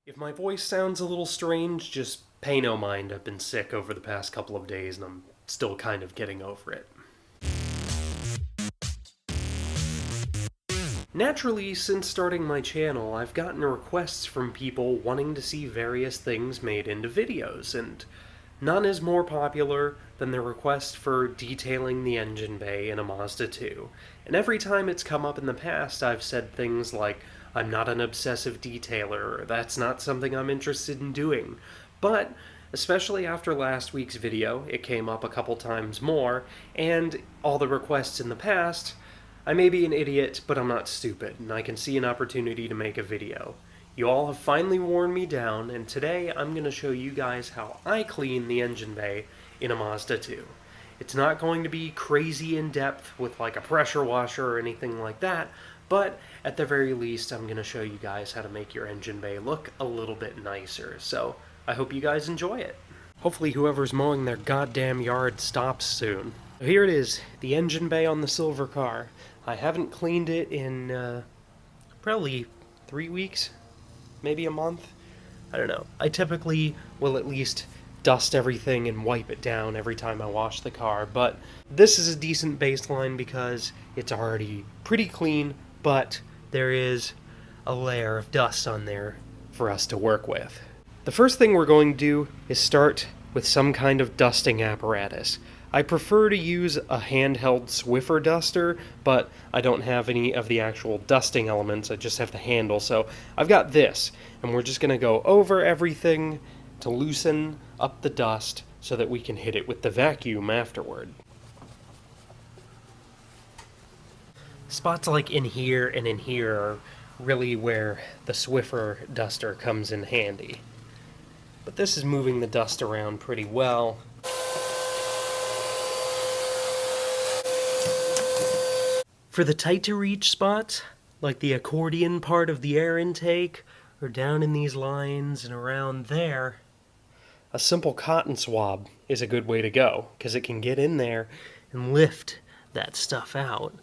If my voice sounds a little strange, just pay no mind. I've been sick over the past couple of days and I'm still kind of getting over it. Naturally, since starting my channel, I've gotten requests from people wanting to see various things made into videos, and none is more popular than the request for detailing the engine bay in a Mazda 2. And every time it's come up in the past, I've said things like, I'm not an obsessive detailer, or that's not something I'm interested in doing. But, especially after last week's video, it came up a couple times more, and all the requests in the past, I may be an idiot, but I'm not stupid, and I can see an opportunity to make a video. You all have finally worn me down, and today I'm going to show you guys how I clean the engine bay in a Mazda 2. It's not going to be crazy in-depth with like a pressure washer or anything like that, but at the very least I'm going to show you guys how to make your engine bay look a little bit nicer, so I hope you guys enjoy it. Hopefully whoever's mowing their goddamn yard stops soon. So here it is, the engine bay on the silver car. I haven't cleaned it in probably 3 weeks, maybe a month. I don't know. I typically will at least dust everything and wipe it down every time I wash the car, but this is a decent baseline because it's already pretty clean, but there is a layer of dust on there for us to work with. The first thing we're going to do is start with some kind of dusting apparatus. I prefer to use a handheld Swiffer duster, but I don't have any of the actual dusting elements, I just have the handle, so I've got this, and we're just going to go over everything to loosen up the dust so that we can hit it with the vacuum afterward. Spots like in here and in here are really where the Swiffer duster comes in handy. But this is moving the dust around pretty well. For the tight-to-reach spots, like the accordion part of the air intake, or down in these lines and around there, a simple cotton swab is a good way to go, because it can get in there and lift that stuff out.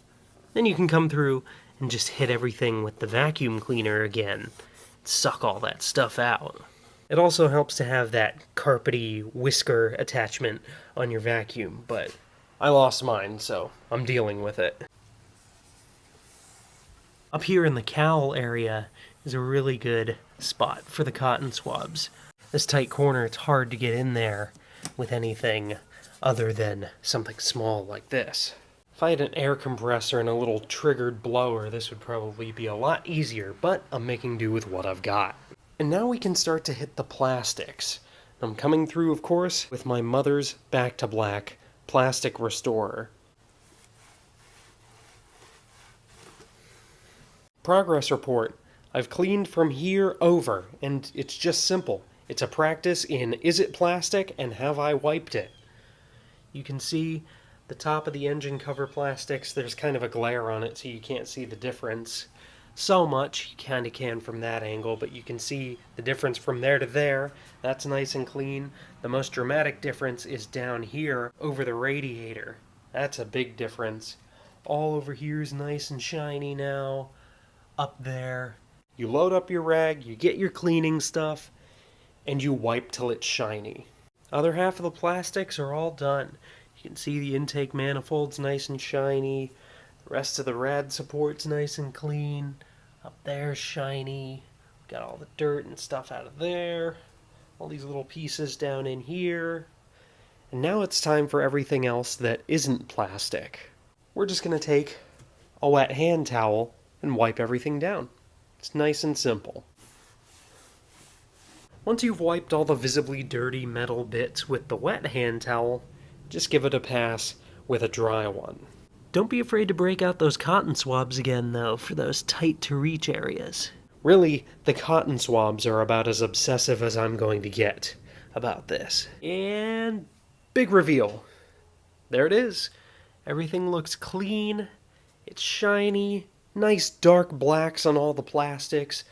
Then you can come through and just hit everything with the vacuum cleaner again, suck all that stuff out. It also helps to have that carpety whisker attachment on your vacuum, but I lost mine, so I'm dealing with it. Up here in the cowl area is a really good spot for the cotton swabs. This tight corner, it's hard to get in there with anything other than something small like this. If I had an air compressor and a little triggered blower, this would probably be a lot easier, but I'm making do with what I've got. And now we can start to hit the plastics. I'm coming through, of course, with my mother's Back to Black plastic restorer. Progress report. I've cleaned from here over, and it's just simple. It's a practice in is it plastic and have I wiped it? You can see the top of the engine cover plastics, there's kind of a glare on it so you can't see the difference so much. You kind of can from that angle, but you can see the difference from there to there. That's nice and clean. The most dramatic difference is down here over the radiator. That's a big difference. All over here is nice and shiny now. Up there. You load up your rag, you get your cleaning stuff, and you wipe till it's shiny. Other half of the plastics are all done. You can see the intake manifold's nice and shiny. The rest of the rad support's nice and clean. Up there's shiny. Got all the dirt and stuff out of there. All these little pieces down in here. And now it's time for everything else that isn't plastic. We're just going to take a wet hand towel and wipe everything down. It's nice and simple. Once you've wiped all the visibly dirty metal bits with the wet hand towel, just give it a pass with a dry one. Don't be afraid to break out those cotton swabs again, though, for those tight-to-reach areas. Really, the cotton swabs are about as obsessive as I'm going to get about this. And big reveal. There it is. Everything looks clean. It's shiny. Nice dark blacks on all the plastics,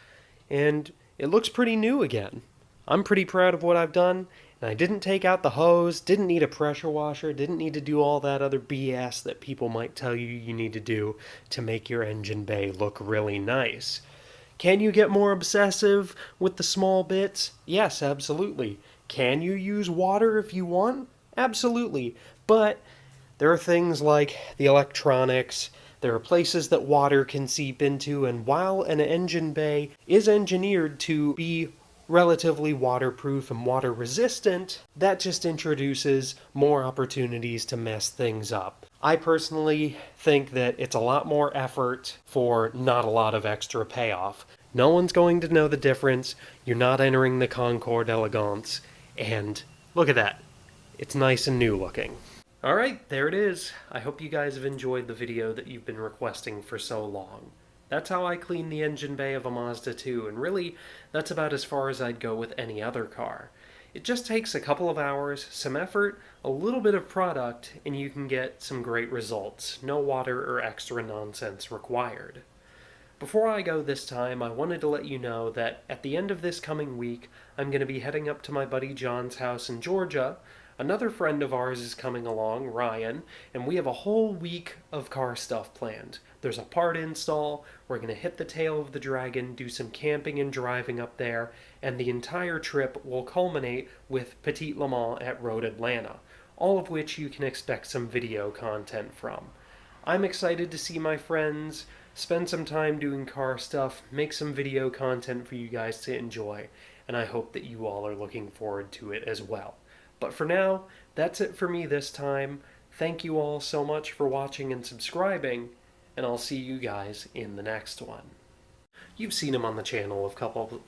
and it looks pretty new again. I'm pretty proud of what I've done, and I didn't take out the hose, didn't need a pressure washer, didn't need to do all that other BS that people might tell you you need to do to make your engine bay look really nice. Can you get more obsessive with the small bits? Yes, absolutely. Can you use water if you want? Absolutely. But there are things like the electronics, there are places that water can seep into, and while an engine bay is engineered to be relatively waterproof and water resistant, that just introduces more opportunities to mess things up. I personally think that it's a lot more effort for not a lot of extra payoff. No one's going to know the difference. You're not entering the Concorde Elegance, and look at that. It's nice and new looking. Alright, there it is. I hope you guys have enjoyed the video that you've been requesting for so long. That's how I clean the engine bay of a Mazda 2, and really, that's about as far as I'd go with any other car. It just takes a couple of hours, some effort, a little bit of product, and you can get some great results. No water or extra nonsense required. Before I go this time, I wanted to let you know that at the end of this coming week, I'm going to be heading up to my buddy John's house in Georgia. Another friend of ours is coming along, Ryan, and we have a whole week of car stuff planned. There's a part install, we're going to hit the tail of the Dragon, do some camping and driving up there, and the entire trip will culminate with Petite Le Mans at Road Atlanta, all of which you can expect some video content from. I'm excited to see my friends, spend some time doing car stuff, make some video content for you guys to enjoy, and I hope that you all are looking forward to it as well. But for now, that's it for me this time. Thank you all so much for watching and subscribing, and I'll see you guys in the next one. You've seen him on the channel a couple